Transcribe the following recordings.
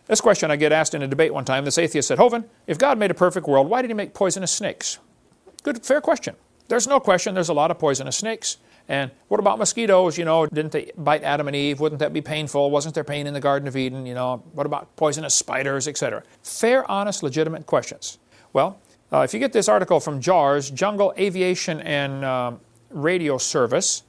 This question I get asked in a debate one time. This atheist said, Hovind, if God made a perfect world, why did he make poisonous snakes? Good, fair question. There's no question there's a lot of poisonous snakes. And what about mosquitoes? You know, didn't they bite Adam and Eve? Wouldn't that be painful? Wasn't there pain in the Garden of Eden? You know, what about poisonous spiders, etc.? Fair, honest, legitimate questions. Well, if you get this article from JARS, Jungle Aviation and Radio Service,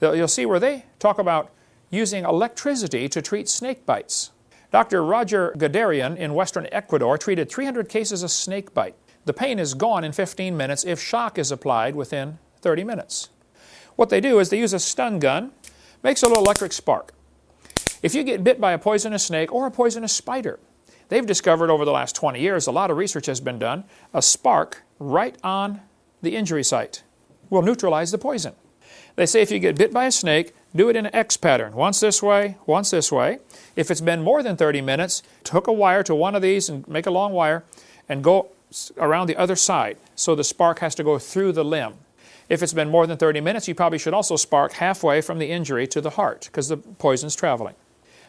you'll see where they talk about using electricity to treat snake bites. Dr. Roger Gadarian in western Ecuador treated 300 cases of snake bite. The pain is gone in 15 minutes if shock is applied within 30 minutes. What they do is they use a stun gun, makes a little electric spark. If you get bit by a poisonous snake or a poisonous spider, they've discovered over the last 20 years, a lot of research has been done, a spark right on the injury site will neutralize the poison. They say if you get bit by a snake, do it in an X pattern, once this way, once this way. If it's been more than 30 minutes, hook a wire to one of these and make a long wire and go around the other side, so the spark has to go through the limb. If it's been more than 30 minutes, you probably should also spark halfway from the injury to the heart because the poison's traveling.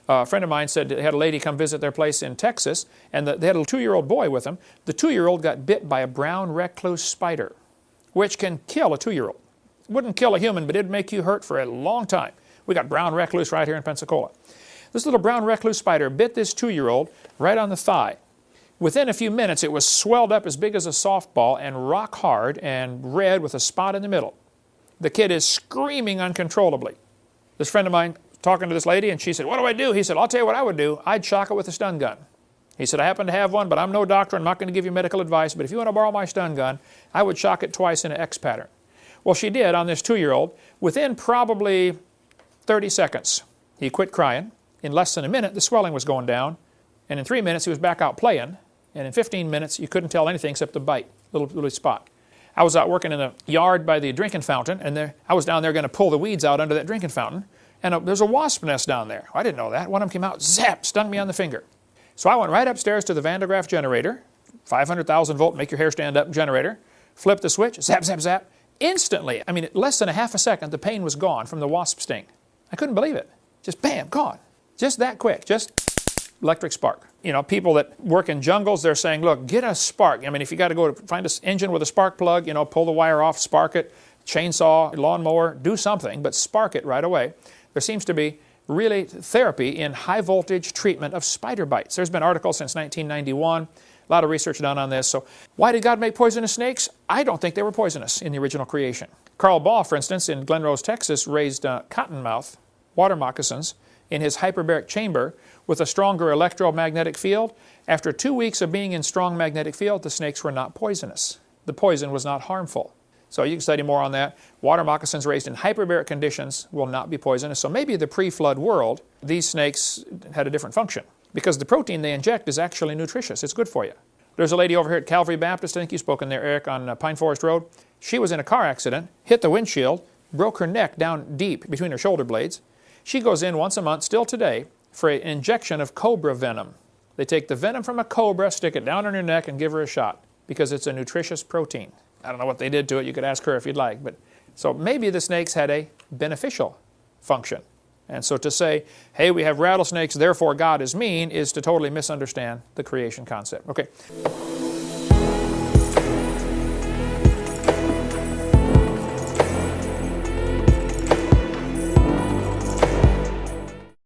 A friend of mine said they had a lady come visit their place in Texas, and they had a 2-year-old boy with them. The 2-year-old got bit by a brown recluse spider, which can kill a 2-year-old. It wouldn't kill a human, but it'd make you hurt for a long time. We got brown recluse right here in Pensacola. This little brown recluse spider bit this 2-year-old right on the thigh. Within a few minutes, it was swelled up as big as a softball and rock hard and red with a spot in the middle. The kid is screaming uncontrollably. This friend of mine talking to this lady, and she said, what do I do? He said, I'll tell you what I would do. I'd shock it with a stun gun. He said, I happen to have one, but I'm no doctor. I'm not going to give you medical advice, but if you want to borrow my stun gun, I would shock it twice in an X pattern. Well, she did on this 2-year-old. Within probably 30 seconds, he quit crying. In less than a minute, the swelling was going down. And in 3 minutes, he was back out playing. And in 15 minutes, you couldn't tell anything except the bite, little spot. I was out working in the yard by the drinking fountain, and I was down there going to pull the weeds out under that drinking fountain. And there's a wasp nest down there. I didn't know that. One of them came out, zap, stung me on the finger. So I went right upstairs to the Van de Graaff generator, 500,000 volt, make your hair stand up generator, flipped the switch, zap, zap, zap. Instantly, I mean, less than a half a second, the pain was gone from the wasp sting. I couldn't believe it. Just bam, gone. Just that quick, just electric spark. You know, people that work in jungles, they're saying, look, get a spark. I mean, if you got to go to find an engine with a spark plug, you know, pull the wire off, spark it, chainsaw, lawnmower, do something, but spark it right away. There seems to be really therapy in high voltage treatment of spider bites. There's been articles since 1991, a lot of research done on this. So why did God make poisonous snakes? I don't think they were poisonous in the original creation. Carl Baugh, for instance, in Glen Rose, Texas, raised cottonmouth water moccasins in his hyperbaric chamber with a stronger electromagnetic field. After 2 weeks of being in strong magnetic field, the snakes were not poisonous. The poison was not harmful. So you can study more on that. Water moccasins raised in hyperbaric conditions will not be poisonous. So maybe the pre-flood world, these snakes had a different function because the protein they inject is actually nutritious. It's good for you. There's a lady over here at Calvary Baptist, I think you've spoken there, Eric, on Pine Forest Road. She was in a car accident, hit the windshield, broke her neck down deep between her shoulder blades. She goes in once a month, still today, for an injection of cobra venom. They take the venom from a cobra, stick it down on her neck, and give her a shot because it's a nutritious protein. I don't know what they did to it. You could ask her if you'd like. So maybe the snakes had a beneficial function. And so to say, hey, we have rattlesnakes, therefore God is mean, is to totally misunderstand the creation concept. Okay.